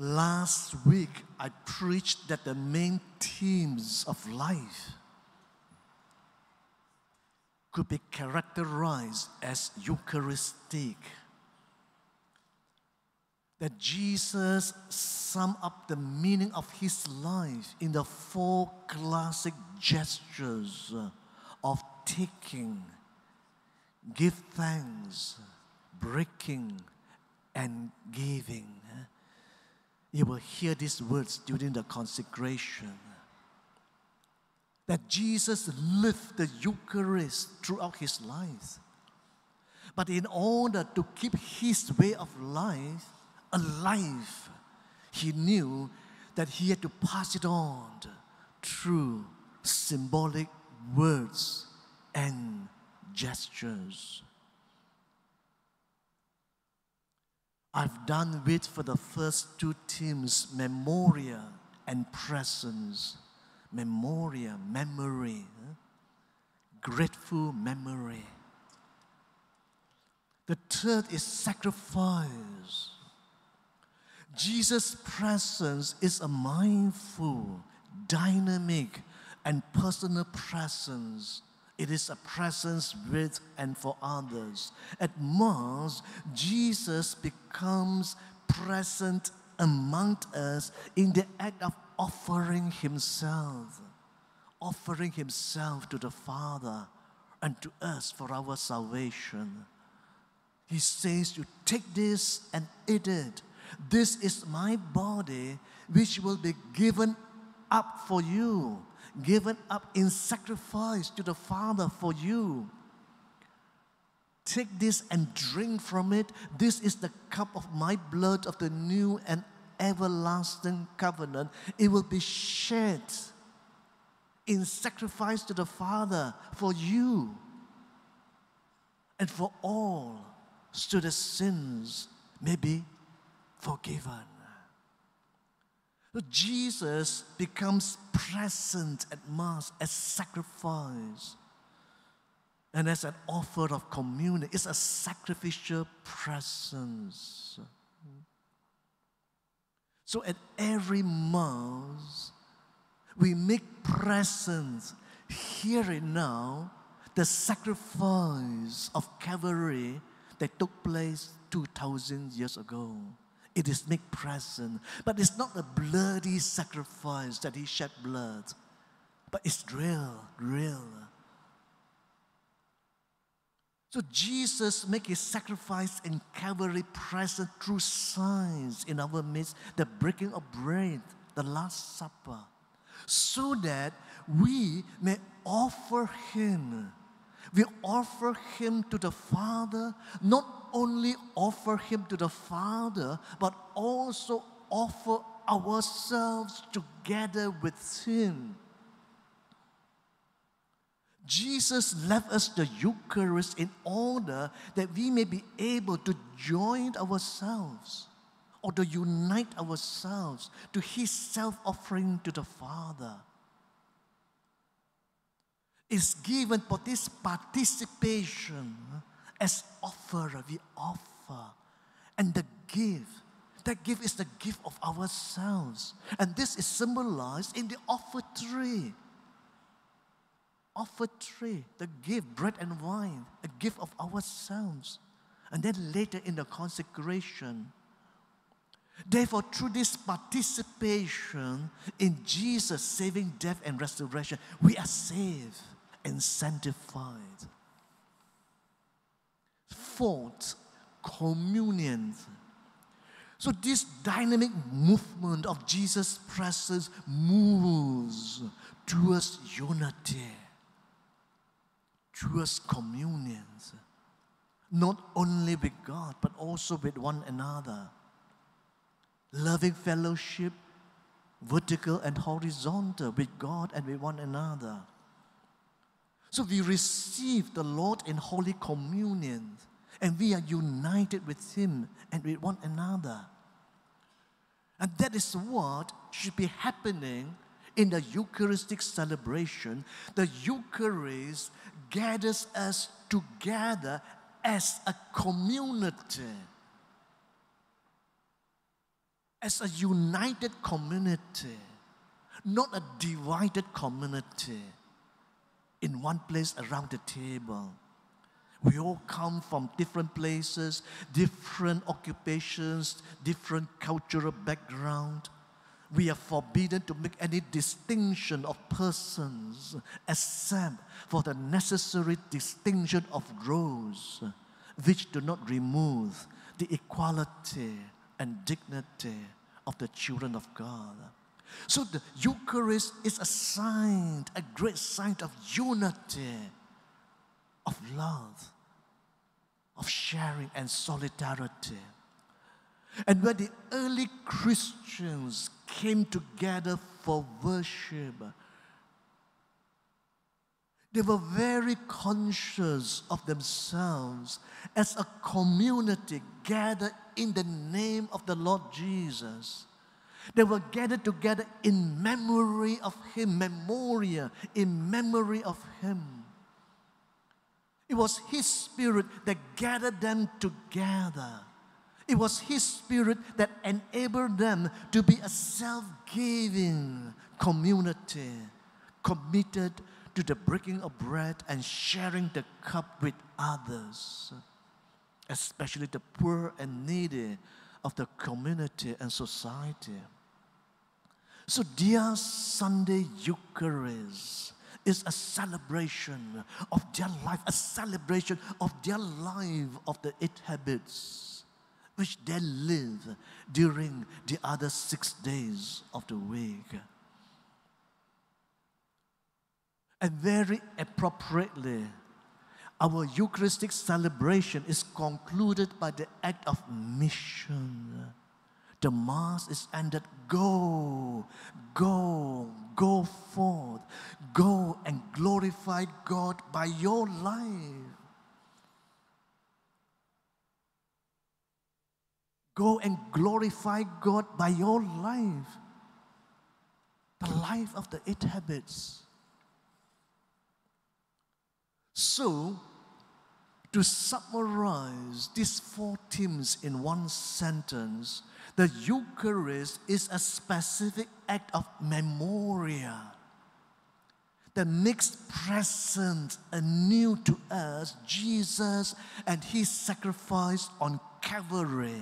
Last week, I preached that the main themes of life could be characterized as Eucharistic. That Jesus summed up the meaning of his life in the 4 classic gestures of taking, give thanks, breaking, and giving. You will hear these words during the consecration. That Jesus lived the Eucharist throughout his life. But in order to keep his way of life alive, he knew that he had to pass it on through symbolic words and gestures. I've done with for the first 2 themes, memoria and presence. Memoria, memory, grateful memory. The third is sacrifice. Jesus' presence is a mindful, dynamic, and personal presence. It is a presence with and for others. At Mass, Jesus becomes present among us in the act of offering himself to the Father and to us for our salvation. He says, "You take this and eat it. This is my body, which will be given up for you, given up in sacrifice to the Father for you. Take this and drink from it. This is the cup of my blood of the new and everlasting covenant. It will be shed in sacrifice to the Father for you and for all, so the sins may be forgiven." So Jesus becomes present at Mass as sacrifice and as an offer of communion. It's a sacrificial presence. So at every Mass, we make present here and now the sacrifice of Calvary that took place 2,000 years ago. It is made present, but it's not a bloody sacrifice that he shed blood, but it's real. So Jesus made his sacrifice in Calvary present through signs in our midst, the breaking of bread, the Last Supper, so that we may offer him. We offer him to the Father, not only offer him to the Father, but also offer ourselves together with him. Jesus left us the Eucharist in order that we may be able to join ourselves or to unite ourselves to his self-offering to the Father. Is given for this participation as offerer. We offer. And the gift, that gift is the gift of ourselves. And this is symbolized in the offertory. Offertory, the gift, bread and wine, a gift of ourselves. And then later in the consecration. Therefore, through this participation in Jesus' saving death and resurrection, we are saved and sanctified. Fourth, communion. So this dynamic movement of Jesus' presence moves towards unity, towards communion, not only with God, but also with one another. Loving fellowship, vertical and horizontal, with God and with one another. So we receive the Lord in Holy Communion, and we are united with him and with one another. And that is what should be happening in the Eucharistic celebration. The Eucharist gathers us together as a community. as a united community, not a divided community, in one place around the table. We all come from different places, different occupations, different cultural background. We are forbidden to make any distinction of persons except for the necessary distinction of roles, which do not remove the equality and dignity of the children of God. So the Eucharist is a sign, a great sign of unity, of love, of sharing and solidarity. And when the early Christians came together for worship, they were very conscious of themselves as a community gathered in the name of the Lord Jesus. They were gathered together in memory of Him, memoria, in memory of Him. It was His Spirit that gathered them together. It was His Spirit that enabled them to be a self-giving community, committed to the breaking of bread and sharing the cup with others, especially the poor and needy of the community and society. So dear Sunday Eucharist is a celebration of their life, a celebration of their life, of the 8 habits which they live during the other 6 days of the week. And very appropriately, our Eucharistic celebration is concluded by the act of mission. The Mass is ended, go, go, go forth, go and glorify God by your life. Go and glorify God by your life. The life of the 8 habits. So, to summarize these 4 themes in one sentence, the Eucharist is a specific act of memoria that makes present anew to us Jesus and His sacrifice on Calvary,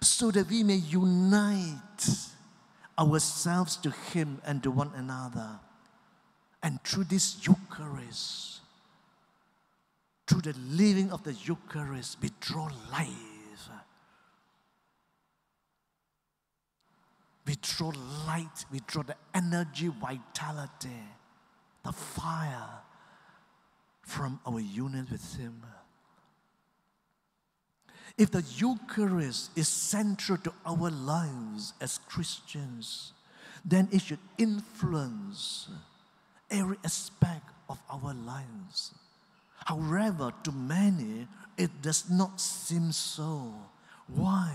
so that we may unite ourselves to Him and to one another. And through this Eucharist, through the living of the Eucharist, we draw life. We draw light, we draw the energy, vitality, the fire from our union with Him. If the Eucharist is central to our lives as Christians, then it should influence every aspect of our lives. However, to many, it does not seem so. Why?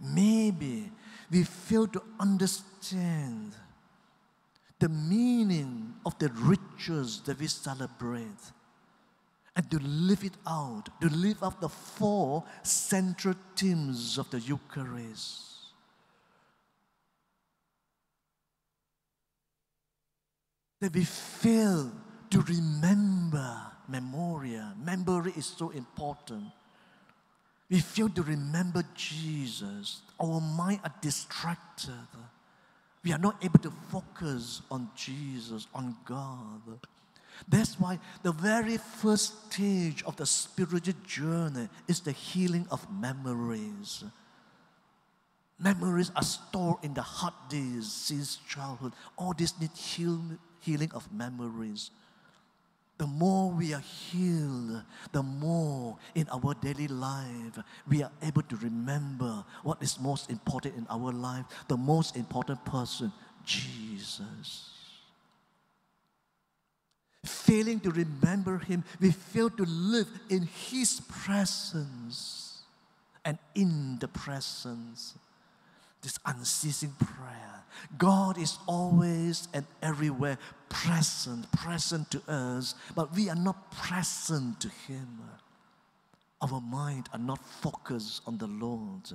Maybe we fail to understand the meaning of the rituals that we celebrate and to live it out, to live out the 4 central themes of the Eucharist. That we fail to remember memoria. Memory is so important. We fail to remember Jesus. Our minds are distracted. We are not able to focus on Jesus, on God. That's why the very first stage of the spiritual journey is the healing of memories. Memories are stored in the hard days since childhood. All this need healing of memories. The more we are healed, the more in our daily life we are able to remember what is most important in our life, the most important person, Jesus. Failing to remember Him, we fail to live in His presence and in the presence. This unceasing prayer. God is always and everywhere present to us, but we are not present to Him. our mind are not focused on the Lord.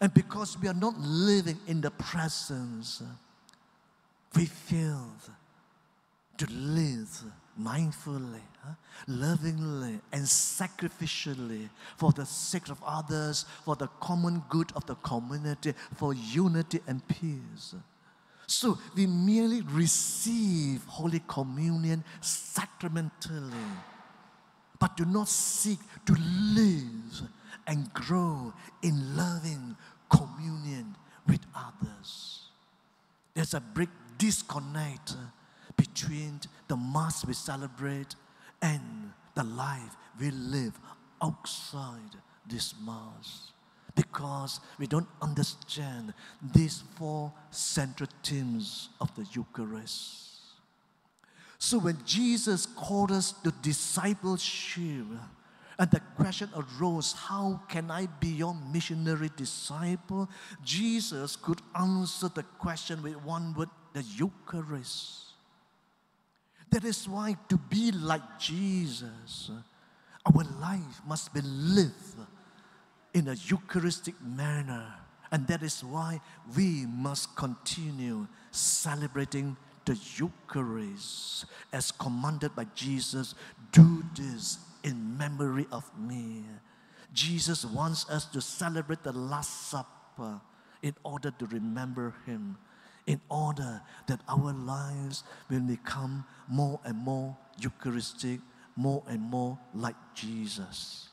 And because we are not living in the presence, we fail to live mindfully, lovingly, and sacrificially for the sake of others, for the common good of the community, for unity and peace. So we merely receive Holy Communion sacramentally, but do not seek to live and grow in loving communion with others. There's a big disconnect between the Mass we celebrate and the life we live outside this Mass, because we don't understand these four central themes of the Eucharist. So when Jesus called us to discipleship, and the question arose, how can I be your missionary disciple? Jesus could answer the question with one word, the Eucharist. That is why to be like Jesus, our life must be lived in a Eucharistic manner. And that is why we must continue celebrating the Eucharist as commanded by Jesus. Do this in memory of me. Jesus wants us to celebrate the Last Supper in order to remember Him, in order that our lives will become more and more Eucharistic, more and more like Jesus.